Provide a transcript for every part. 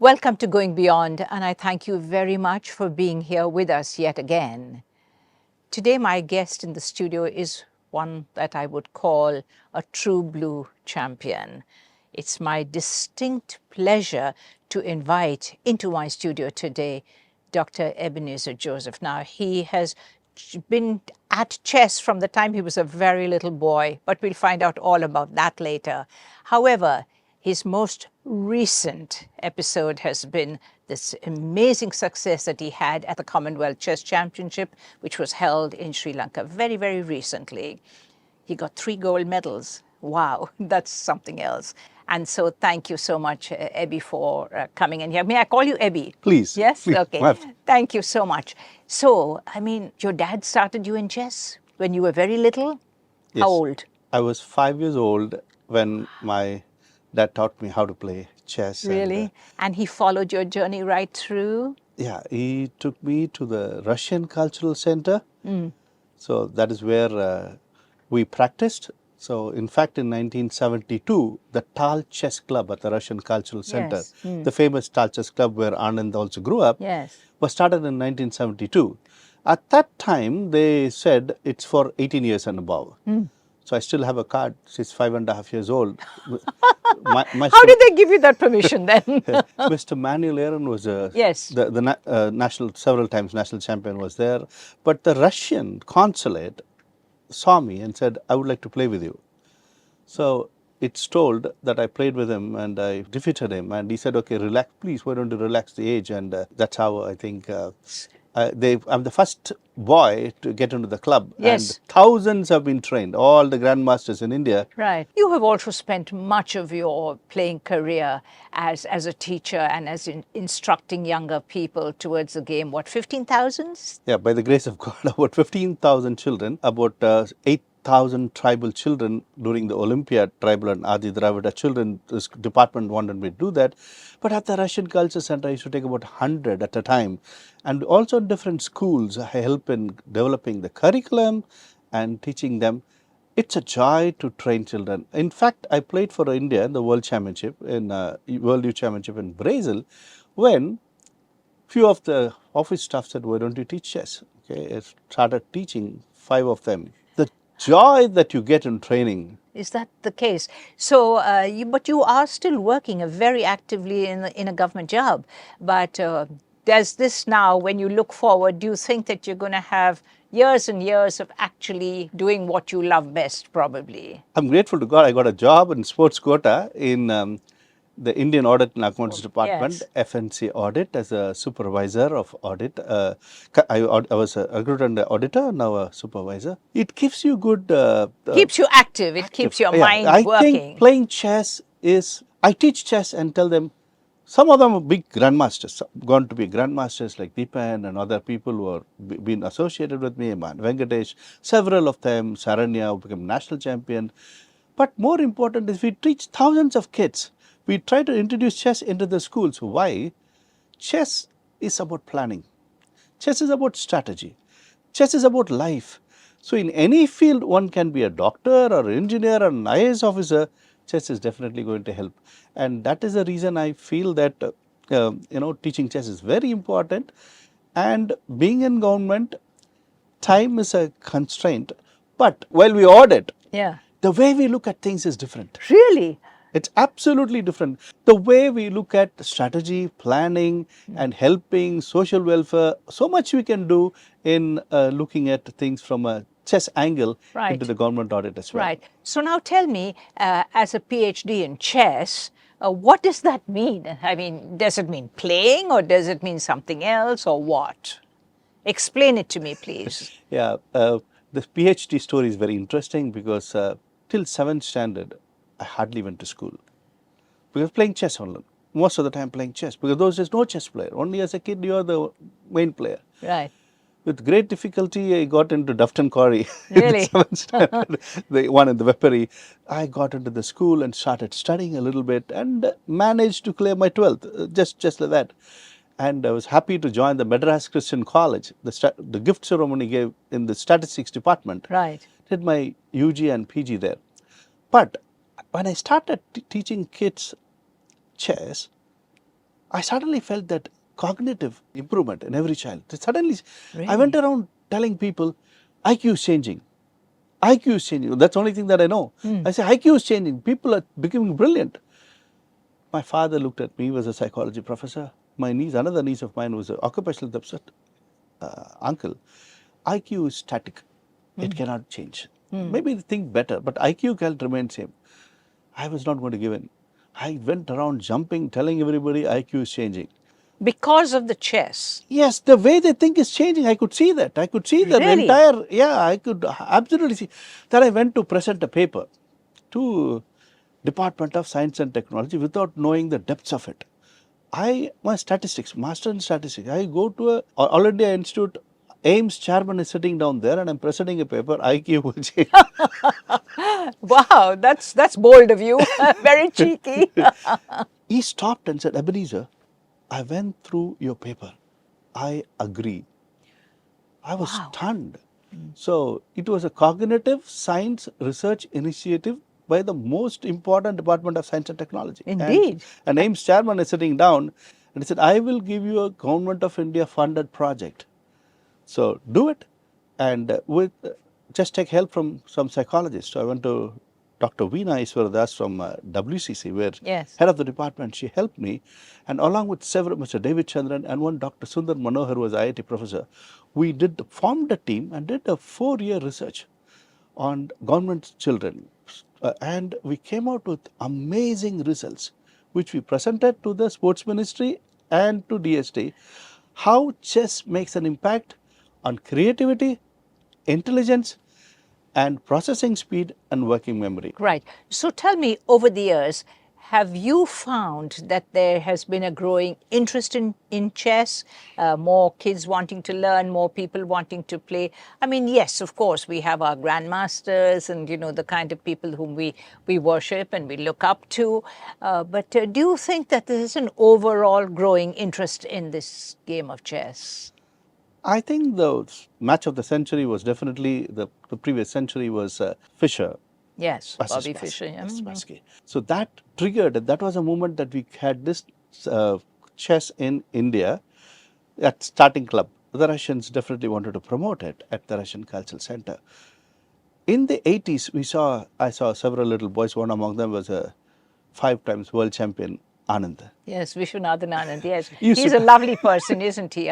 Welcome to Going Beyond, and I thank you very much for being here with us yet again. Today, my guest in the studio is one that I would call a true blue champion. It's my distinct pleasure to invite into my studio today Dr. Ebenezer Joseph. Now, he has been at chess from the time he was a very little boy, but we'll find out all about that later. However, his most recent episode has been this amazing success that he had at the Commonwealth Chess Championship, which was held in Sri Lanka very, very recently. He got 3 gold medals. Wow, that's something else. And so thank you so much, Ebi, for coming in here. May I call you Ebi? Please. Yes? Please. Okay. Thank you so much. So, I mean, your dad started you in chess when you were very little? Yes. How old? I was 5 years old when my dad taught me how to play chess. Really? And he followed your journey right through? Yeah, he took me to the Russian Cultural Center. So that is where we practiced. So in fact, in 1972, the Tal Chess Club at the Russian Cultural Center, the famous Tal Chess Club where Anand also grew up, was started in 1972. At that time, they said it's for 18 years and above. So I still have a card. She's 5.5 years old. How did they give you that permission then? Mr. Manuel Aaron was Yes. the national, several times national champion was there. But the Russian consulate saw me and said, I would like to play with you. So it's told that I played with him and I defeated him. And he said, okay, relax, please, why don't you relax the age? And that's how I think I'm the first boy to get into the club. Yes. And thousands have been trained, all the grandmasters in India. Right. You have also spent much of your playing career as a teacher and as instructing younger people towards the game. What, 15,000? Yeah, by the grace of God, about 15,000 children, about 8,000 tribal children during the Olympiad, tribal and Adi Dravida children. This department wanted me to do that. But at the Russian Culture Center, I used to take about 100 at a time. And also in different schools, I help in developing the curriculum and teaching them. It's a joy to train children. In fact, I played for India in the World Championship, in World Youth Championship in Brazil, when few of the office staff said, why don't you teach chess? Okay, I started teaching 5 of them. The joy that you get in training. Is that the case? So, but you are still working very actively in a government job. But does this now, when you look forward, do you think that you're going to have years and years of actually doing what you love best, probably? I'm grateful to God I got a job in sports quota in the Indian Audit and Accounts Department, FNC Audit, as a supervisor of audit. I was a recruiter and auditor, now a supervisor. It gives you good... keeps you active. It keeps your mind working. I think playing chess is... I teach chess and tell them, some of them are big grandmasters, gone to be grandmasters like Deepan and other people who have been associated with me, Venkatesh, several of them, Saranya, who became national champion. But more important is we teach thousands of kids. We try to introduce chess into the schools. Why? Chess is about planning. Chess is about strategy. Chess is about life. So in any field, one can be a doctor or an engineer or an IAS officer. Chess is definitely going to help. And that is the reason I feel that, teaching chess is very important. And being in government, time is a constraint. But while we audit, the way we look at things is different. Really? It's absolutely different. The way we look at strategy, planning and helping, social welfare, so much we can do in looking at things from a chess angle into the government audit as well. Right. So now tell me, as a PhD in chess, what does that mean? I mean, does it mean playing or does it mean something else or what? Explain it to me, please. Yeah, the PhD story is very interesting because till 7th standard, I hardly went to school because playing chess only. Most of the time playing chess because those days no chess player. Only as a kid you are the main player. Right. With great difficulty, I got into Dufton Quarry really? in the 7th standard, the one in the Weapery. I got into the school and started studying a little bit and managed to clear my 12th, just like that. And I was happy to join the Madras Christian College. The gift ceremony gave in the statistics department. Right. Did my UG and PG there. But when I started teaching kids chess, I suddenly felt that cognitive improvement in every child. Suddenly, Really? I went around telling people, IQ is changing. IQ is changing. That's the only thing that I know. I say, IQ is changing. People are becoming brilliant. My father looked at me, he was a psychology professor. My niece, another niece of mine, was an occupational therapist uncle. IQ is static. It cannot change. Maybe think better, but IQ can remain same. I was not going to give in. I went around jumping, telling everybody IQ is changing. Because of the chess? Yes, the way they think is changing. I could see that. I could see the Really? entire, I could absolutely see. Then I went to present a paper to Department of Science and Technology without knowing the depths of it. My statistics, master in statistics, I go to a All India Institute, 𝗬𝗵𝗃𝗀𝗃 chairman is sitting down there and I'm presenting a paper, IQ will change. Wow, that's bold of you. Very cheeky. He stopped and said, Ebenezer, I went through your paper. I agree. I was stunned. So it was a cognitive science research initiative by the most important department of science and technology. Indeed. And 𝗬𝗵𝗃𝗀𝗃 chairman is sitting down and he said, I will give you a Government of India funded project. So do it and just take help from some psychologists. So I went to Dr. 𝗬𝗍𝗍𝗲 from WCC, where head of the department, she helped me, and along with several, Mr. David Chandran and one Dr. Sundar Manohar, who was IIT professor, we formed a team and did a 4-year research on government children, and we came out with amazing results, which we presented to the sports ministry and to DST, how chess makes an impact on creativity, intelligence, and processing speed and working memory. Right. So tell me, over the years, have you found that there has been a growing interest in chess, more kids wanting to learn, more people wanting to play? I mean, yes, of course, we have our grandmasters and, you know, the kind of people whom we worship and we look up to. But do you think that there is an overall growing interest in this game of chess? I think the match of the century was definitely, the previous century was Fischer. Yes, Bobby Fischer. Yeah. So that triggered, that was a moment that we had this chess in India at starting club. The Russians definitely wanted to promote it at the Russian Cultural Center. In the 80s, I saw several little boys. One among them was a 5 times world champion, Anand. Yes, Vishwanathan Anand, yes. He's a lovely person, isn't he?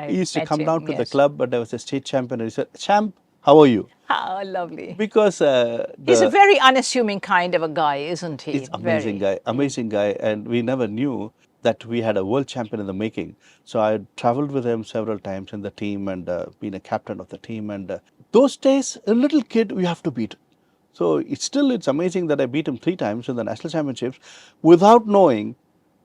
He used to come down to the club, but I was a state champion. And he said, Champ, how are you? Oh, lovely. Because he's a very unassuming kind of a guy, isn't he? He's amazing guy. And we never knew that we had a world champion in the making. So I traveled with him several times in the team and been a captain of the team. And those days, a little kid, we have to beat. So it's amazing that I beat him 3 times in the national championships without knowing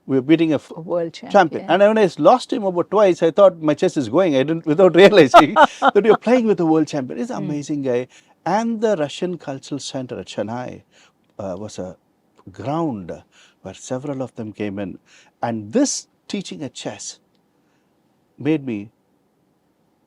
we were beating a world champion. And when I lost him about twice, I thought my chess is going. I didn't, without realizing that you're playing with a world champion. He's an amazing guy. And the Russian Cultural Center at Chennai was a ground where several of them came in. And this teaching at chess made me,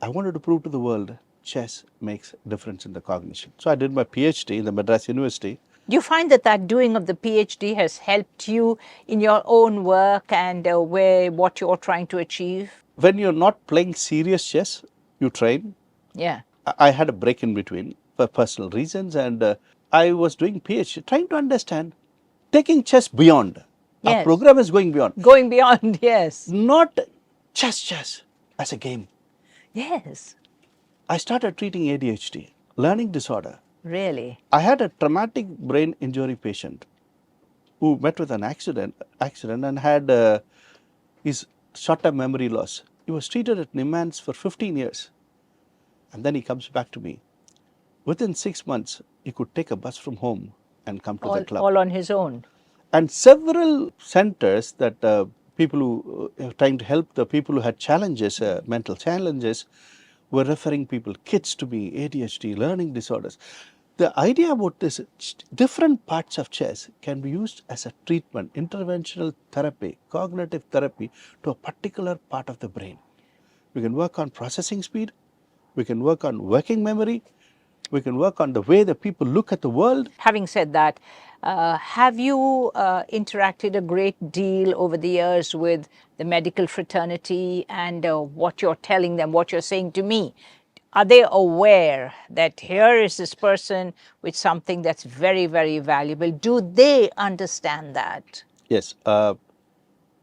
I wanted to prove to the world chess makes a difference in the cognition. So I did my PhD in the Madras University. Do you find that doing of the PhD has helped you in your own work and what you're trying to achieve? When you're not playing serious chess, you train. Yeah. I had a break in between for personal reasons, and I was doing PhD, trying to understand, taking chess beyond. Yes. Our program is going beyond. Going beyond, yes. Not chess as a game. Yes. I started treating ADHD, learning disorder. Really? I had a traumatic brain injury patient who met with an accident and had his short-term memory loss. He was treated at 𝗵𝗵𝗃𝗀𝗃 for 15 years. And then he comes back to me. Within 6 months, he could take a bus from home and come to the club. All on his own. And several centers that people who are trying to help the people who had challenges, mental challenges, were referring kids to me, ADHD, learning disorders. The idea about this, different parts of chess can be used as a treatment, interventional therapy, cognitive therapy to a particular part of the brain. We can work on processing speed, we can work on working memory, we can work on the way that people look at the world. Having said that, Have you interacted a great deal over the years with the medical fraternity, and what you're telling them, what you're saying to me? Are they aware that here is this person with something that's very, very valuable? Do they understand that? Yes.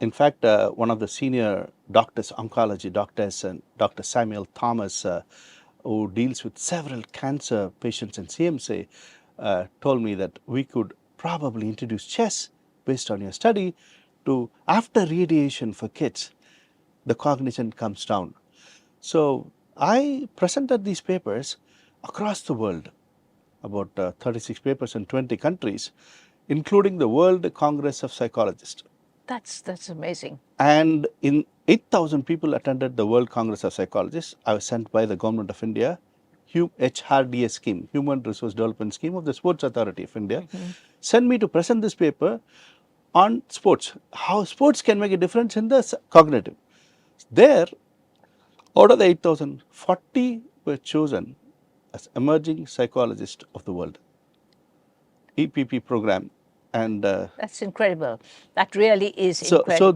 In fact, one of the senior doctors, oncology doctors, and Dr. Samuel Thomas, who deals with several cancer patients in CMC, told me that we could probably introduce chess based on your study to after radiation for kids, the cognition comes down. So I presented these papers across the world, about 36 papers in 20 countries, including the World Congress of Psychologists. That's amazing. And in 8,000 people attended the World Congress of Psychologists. I was sent by the Government of India, 𝗫𝗱𝗲𝗍 scheme, Human Resource Development Scheme of the Sports Authority of India, sent me to present this paper on sports, how sports can make a difference in the cognitive. There, out of the 8,000, 40 were chosen as emerging psychologists of the world, EPP program. And that's incredible. That really is incredible. So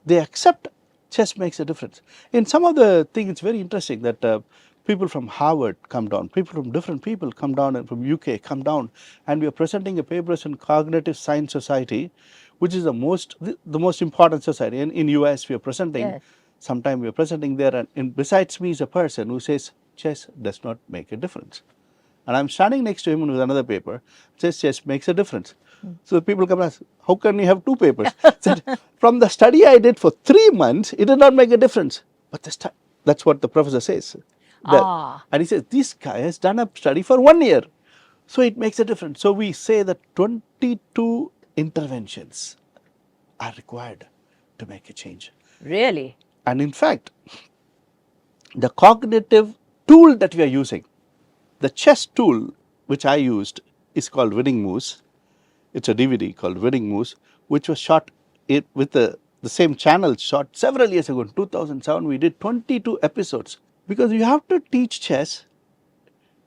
they accept chess makes a difference. In some of the things, it's very interesting that people from Harvard come down, people from different people come down, and from UK come down, and we are presenting a papers in Cognitive Science Society, which is the most important society. And in US, we are presenting. Yes. Sometime we are presenting there, and besides me is a person who says chess does not make a difference. And I'm standing next to him with another paper, says chess makes a difference. So people come and ask, how can you have two papers? Said, from the study I did for 3 months, it did not make a difference. But that's what the professor says. And he says, this guy has done a study for 1 year. So it makes a difference. So we say that 22 interventions are required to make a change. Really? And in fact, the cognitive tool that we are using, the chess tool which I used is called Winning Moves. It's a DVD called Winning Moves, which was shot with the same channel, shot several years ago. In 2007, we did 22 episodes. Because you have to teach chess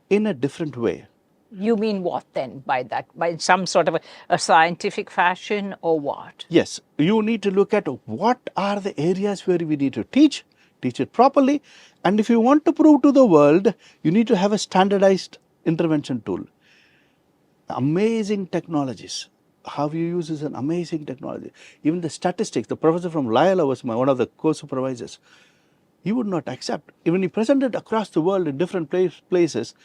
in a different way. You mean what then by that? By some sort of a scientific fashion, or what? Yes, you need to look at what are the areas where we need to teach it properly. And if you want to prove to the world, you need to have a standardized intervention tool. Amazing technologies. How you use is an amazing technology. Even the statistics, the professor from Loyola was one of the co-supervisors. He would not accept. Even he presented across the world in different places,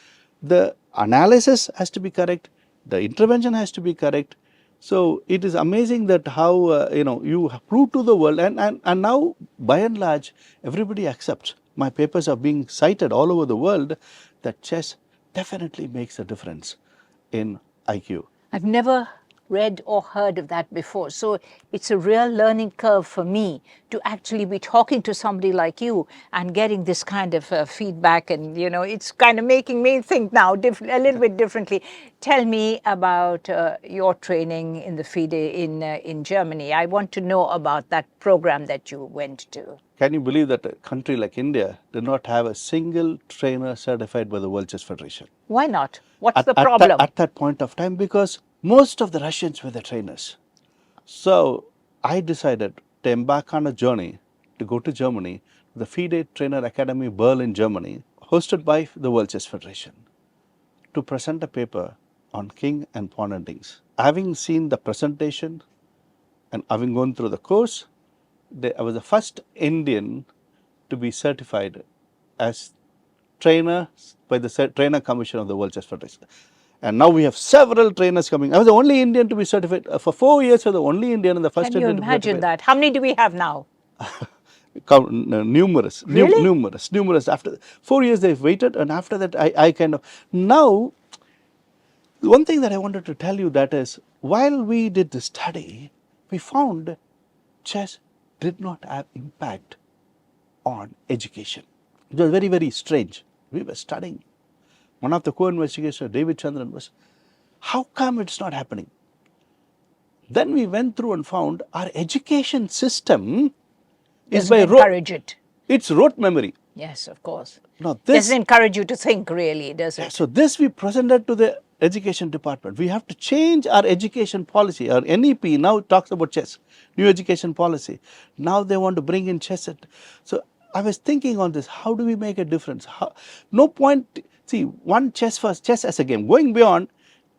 the analysis has to be correct, the intervention has to be correct. So it is amazing that how you prove to the world, and now by and large everybody accepts. My papers are being cited all over the world that chess definitely makes a difference in IQ. I've never read or heard of that before. So it's a real learning curve for me to actually be talking to somebody like you and getting this kind of feedback. And, it's kind of making me think now a little bit differently. Tell me about your training in the FIDE in Germany. I want to know about that program that you went to. Can you believe that a country like India did not have a single trainer certified by the World Chess Federation? Why not? What's the problem? At that point of time, because most of the Russians were the trainers. So I decided to embark on a journey to go to Germany, the FIDE Trainer Academy, Berlin, Germany, hosted by the World Chess Federation, to present a paper on king and pawn endings. Having seen the presentation and having gone through the course, I was the first Indian to be certified as trainer by the Trainer Commission of the World Chess Federation. And now we have several trainers coming. I was the only Indian to be certified. For 4 years, I was the only Indian and the first Indian to be certified. Can you imagine that? How many do we have now? Numerous. Really? Numerous. After 4 years, they've waited, and after that, I kind of... Now, one thing that I wanted to tell you that is, while we did the study, we found chess did not have impact on education. It was very, very strange. We were studying. One of the co-investigators, David Chandran, was, how come it's not happening? Then we went through and found our education system is by rote. Encourage it. It's rote memory. Yes, of course. Now this doesn't encourage you to think, really, does it? So this we presented to the education department. We have to change our education policy. Our NEP now talks about chess, new education policy. Now they want to bring in chess. So I was thinking on this, how do we make a difference? No point, see, one chess first, chess as a game, going beyond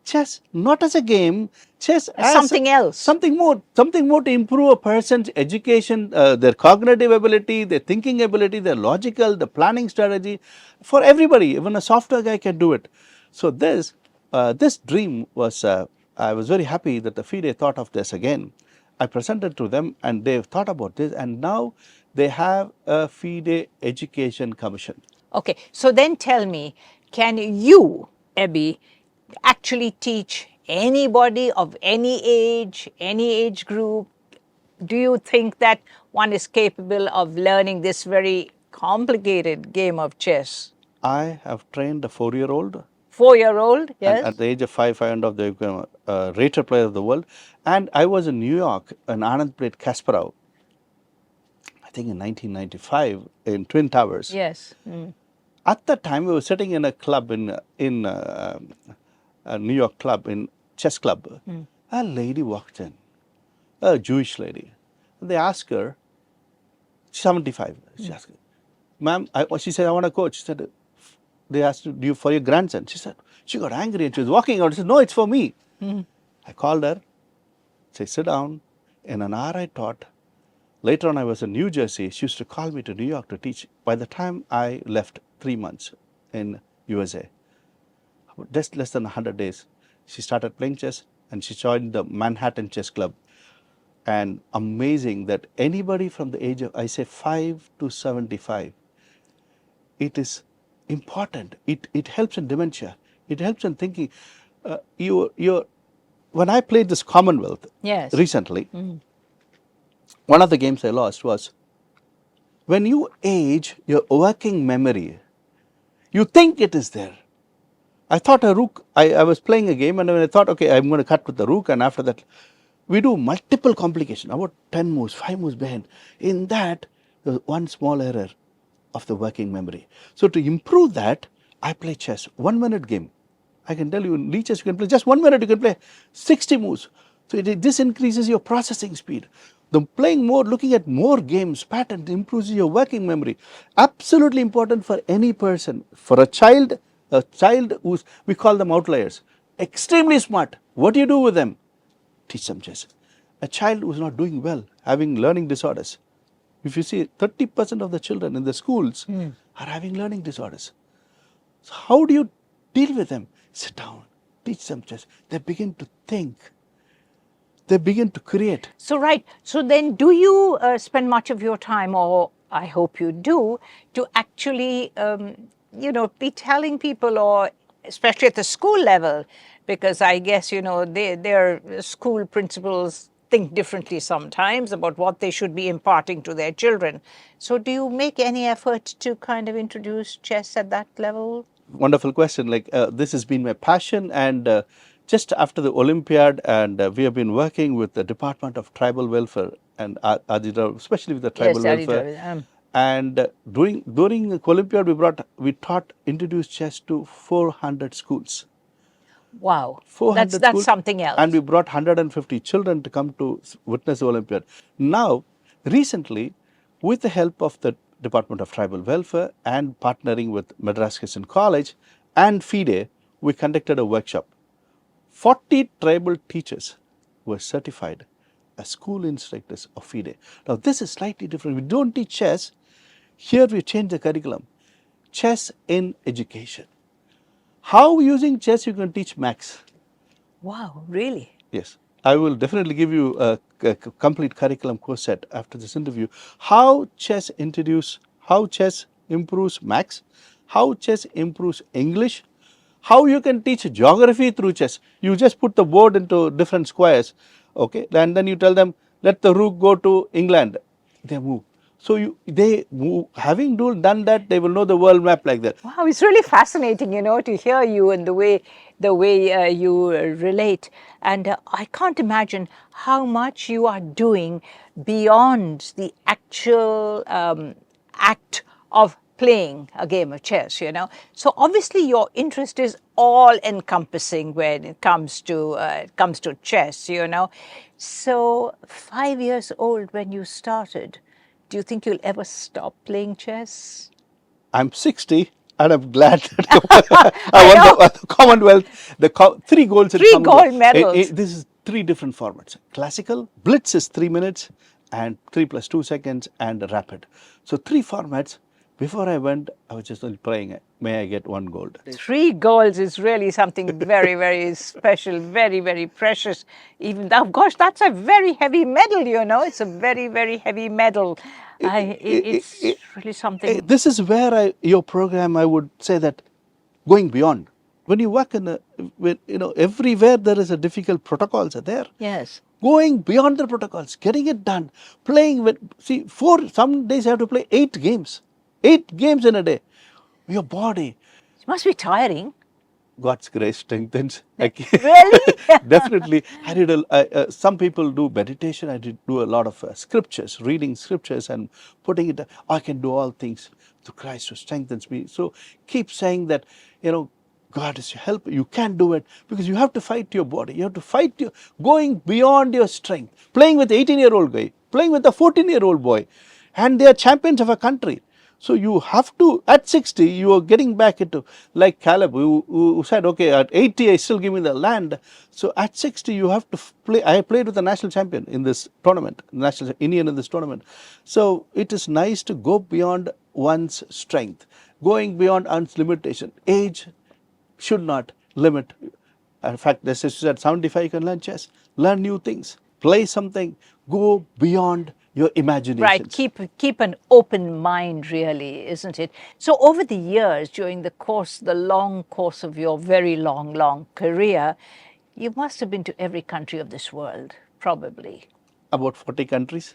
chess not as a game, chess as something else. Something more to improve a person's education, their cognitive ability, their thinking ability, their logical, the planning strategy, for everybody. Even a software guy can do it. So this dream was, I was very happy that the FIDE thought of this again. I presented to them and they've thought about this, and now they have a FIDE Education Commission. Okay, so then tell me, can you, Abhi, actually teach anybody of any age group? Do you think that one is capable of learning this very complicated game of chess? I have trained a 4-year-old. 4-year-old, yes. And at the age of 5, I ended up the rated player of the world. And I was in New York, and Anand played 𝗂𝗃𝗃, I think in 1995, in Twin Towers. Yes. At that time, we were sitting in a club in a New York club, in chess club. A lady walked in, a Jewish lady. They asked her, she's 75. She asked her, ma'am, she said, I want a coach. She said, they asked her, do you for your grandson? She said, she got angry and she was walking out. She said, no, it's for me. I called her, said, sit down. In an hour I taught. Later on, I was in New Jersey. She used to call me to New York to teach. By the time I left, 3 months in USA, just less than 100 days, she started playing chess and she joined the Manhattan Chess Club. And amazing that anybody from the age of, I say 5 to 75, it is important. It helps in dementia. It helps in thinking. When I played this Commonwealth recently, one of the games I lost was, when you age, your working memory, you think it is there. I thought a rook, I was playing a game, and when I thought, okay, I'm going to cut with the rook, and after that, we do multiple complications, about 10 moves, 5 moves behind. In that, there was one small error of the working memory. So to improve that, I play chess, 1 minute game. I can tell you, in chess you can play just 1 minute, you can play 60 moves. So this increases your processing speed. The playing more, looking at more games, patterns, improves your working memory. Absolutely important for any person. For a child who's, we call them outliers, extremely smart. What do you do with them? Teach them chess. A child who's not doing well, having learning disorders. If you see, 30% of the children in the schools are having learning disorders. So how do you deal with them? Sit down, teach them chess. They begin to think. They begin to create. So right. So then do you spend much of your time, or I hope you do, to actually, be telling people, or especially at the school level, because I guess, their school principals think differently sometimes about what they should be imparting to their children. So do you make any effort to kind of introduce chess at that level? Wonderful question. This has been my passion, and just after the Olympiad, and we have been working with the Department of Tribal Welfare and especially with the tribal welfare. And during the Olympiad, we introduced chess to 400 schools. Wow, that's something else. And we brought 150 children to come to witness the Olympiad. Now, recently, with the help of the Department of Tribal Welfare and partnering with Madras Christian College and FIDE, we conducted a workshop. 40 tribal teachers were certified as school instructors of FIDE. Now, this is slightly different. We don't teach chess. Here we change the curriculum. Chess in education. How using chess you can teach maths. Wow, really? Yes. I will definitely give you a complete curriculum course set after this interview. How chess improves maths, how chess improves English, how you can teach geography through chess. You just put the board into different squares, okay, and then you tell them, let the rook go to England. They move. So they move. Having done that, they will know the world map like that. Wow, it's really fascinating, to hear you and the way you relate. And I can't imagine how much you are doing beyond the actual act of playing a game of chess, you know. So obviously your interest is all-encompassing when it comes to chess, you know. So 5 years old when you started, do you think you'll ever stop playing chess? I'm 60 and I'm glad that I won the Commonwealth. The 3 golds in 3 Commonwealth. gold medals. This is 3 different formats. Classical, Blitz is 3 minutes and 3 plus 2 seconds and rapid. So 3 formats. Before I went, I was just only playing, may I get 1 gold. 3 golds is really something very, very special, very, very precious. Even though, gosh, that's a very heavy medal, you know. It's a very, very heavy medal. It's really something. This is where your program, I would say that going beyond. When you work everywhere there is a difficult protocols are there. Yes. Going beyond the protocols, getting it done, playing with, some days you have to play 8 games. 8 games in a day. Your body. It must be tiring. God's grace strengthens. Really? Definitely. I did some people do meditation. I did do a lot of scriptures, reading scriptures and putting it. I can do all things through Christ who strengthens me. So keep saying that, God is your help. You can do it because you have to fight your body. You have to fight going beyond your strength. Playing with 18-year-old guy, playing with a 14-year-old boy, and they are champions of a country. So you have to, at 60, you are getting back into, like Caleb, who said, okay, at 80, I still give me the land. So at 60, you have to play. I played with the national champion in this tournament, national Indian in this tournament. So it is nice to go beyond one's strength, going beyond one's limitation. Age should not limit. In fact, the sister said, 75 you can learn chess, learn new things, play something, go beyond your imagination. Right, keep an open mind, really, isn't it? So over the years, during the long course of your very long career, you must have been to every country of this world, probably. About 40 countries.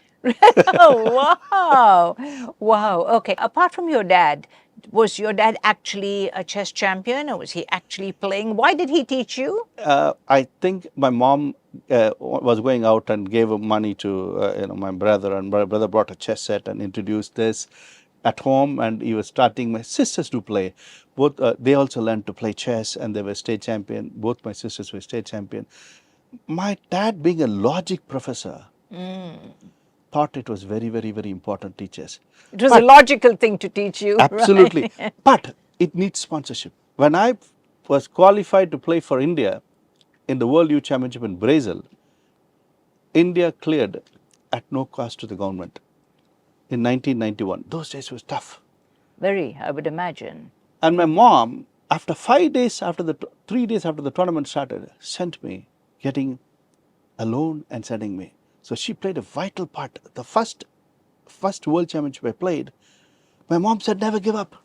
Oh, wow. Wow. Okay. Apart from your dad, was your dad actually a chess champion or was he actually playing? Why did he teach you? I think my mom was going out and gave money to my brother, and my brother brought a chess set and introduced this at home, and he was starting my sisters to play. Both they also learned to play chess and they were state champion. Both my sisters were state champion. My dad, being a logic professor, thought it was very, very, very important teachers. It was a logical thing to teach you. Absolutely. Right? But it needs sponsorship. When I was qualified to play for India in the World Youth Championship in Brazil, India cleared at no cost to the government in 1991. Those days was tough. Very, I would imagine. And my mom, after 3 days after the tournament started, sent me, getting a loan and sending me. So she played a vital part. The first World Championship I played, my mom said, never give up.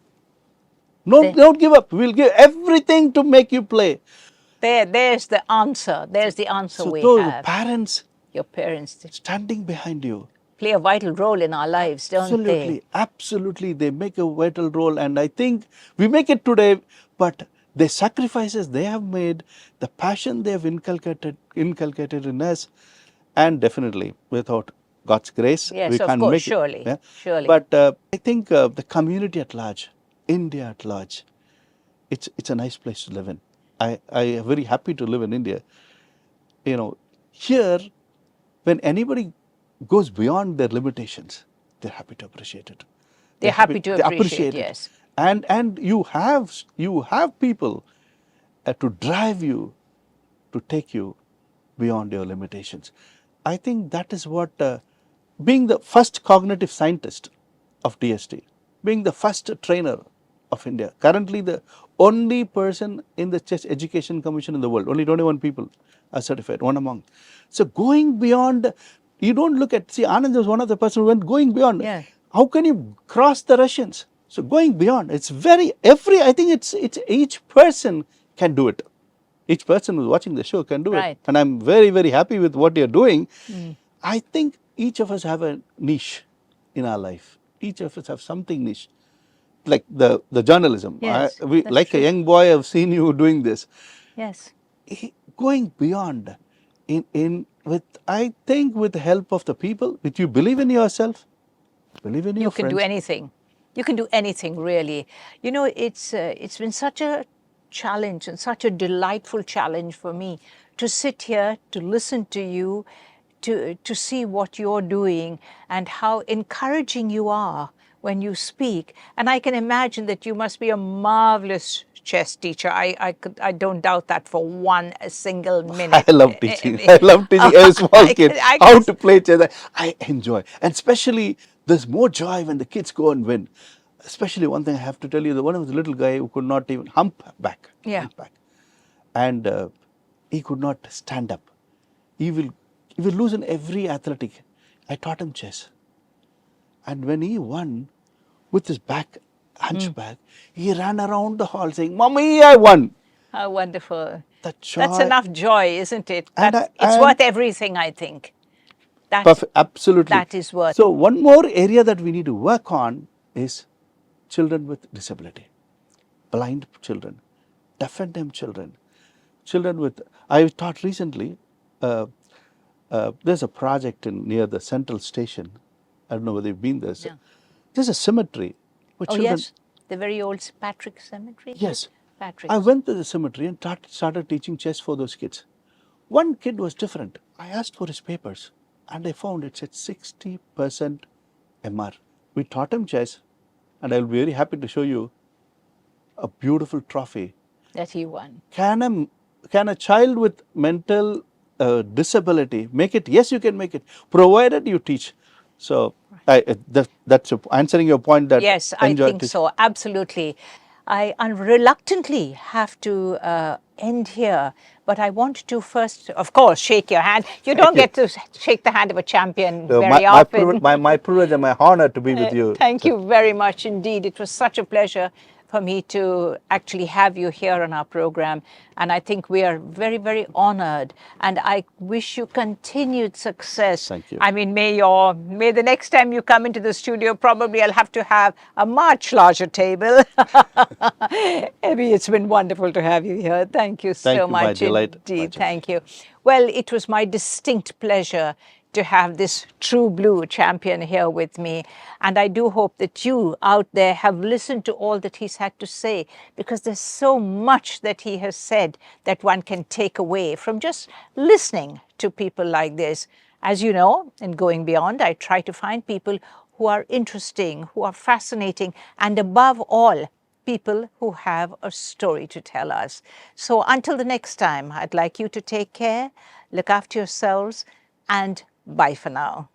No, don't give up. We'll give everything to make you play. There's the answer. There's the answer we have. Parents, your parents, standing behind you, play a vital role in our lives, don't they? Absolutely. They make a vital role. And I think we make it today, but the sacrifices they have made, the passion they have inculcated in us, and definitely without God's grace, yes, we can't make surely, it. Yeah? Surely. But I think the community at large, India at large, it's a nice place to live in. I am very happy to live in India. Here, when anybody goes beyond their limitations, they're happy to appreciate it. They're happy to appreciate it, yes. And you have people to drive you, to take you beyond your limitations. I think that is what, being the first cognitive scientist of DST, being the first trainer of India, currently the only person in the Chess Education Commission in the world, only 21 people are certified, one among. So going beyond, you don't look at, Anand was one of the person who went going beyond. Yeah. How can you cross the Russians? So going beyond, it's I think it's each person can do it. Each person who's watching the show can do it. And I'm very, very happy with what you're doing. I think each of us have a niche in our life. Each of us have something niche. Like the journalism. Yes, like true. A young boy, I've seen you doing this. Yes. Going beyond, I think with the help of the people, if you believe in yourself, believe in your friends. You can do anything. You can do anything, really. You know, it's been such a challenge and such a delightful challenge for me to sit here, to listen to you, to see what you're doing and how encouraging you are when you speak. And I can imagine that you must be a marvelous chess teacher. I don't doubt that for one single minute. I love teaching. I love teaching a small kid how to play chess. I enjoy. And especially, there's more joy when the kids go and win. Especially one thing I have to tell you, the one was a little guy who could not even hump back. Yeah. Hump back. And he could not stand up. He will lose in every athletic. I taught him chess. And when he won, with his back hunchback, he ran around the hall saying, "Mommy, I won." How wonderful. The joy. That's enough joy, isn't it? And It's worth everything, I think. Perfect, absolutely. That is worth. So one more area that we need to work on is children with disability, blind children, deaf and dumb children, children with. I taught recently. There's a project near the Central Station. I don't know whether you've been there. No. There's a cemetery. Oh yes, the very old Patrick Cemetery. Yes. Patrick. I went to the cemetery and started teaching chess for those kids. One kid was different. I asked for his papers and I found it said 60% MR. We taught him chess and I'll be very happy to show you a beautiful trophy. That he won. Can a child with mental disability make it? Yes, you can make it, provided you teach. So that's answering your point that yes, I think so, absolutely. I reluctantly have to end here, but I want to first, of course, shake your hand. You don't get to shake the hand of a champion very often. My privilege and my honor to be with you. Thank you very much indeed. It was such a pleasure for me to actually have you here on our program. And I think we are very, very honored. And I wish you continued success. Thank you. I mean, may the next time you come into the studio, probably I'll have to have a much larger table. Abby, it's been wonderful to have you here. Thank you so much. My delight. Indeed. Thank you. Well, it was my distinct pleasure to have this true blue champion here with me. And I do hope that you out there have listened to all that he's had to say, because there's so much that he has said that one can take away from just listening to people like this. As you know, in Going Beyond, I try to find people who are interesting, who are fascinating, and above all, people who have a story to tell us. So until the next time, I'd like you to take care, look after yourselves, and bye for now.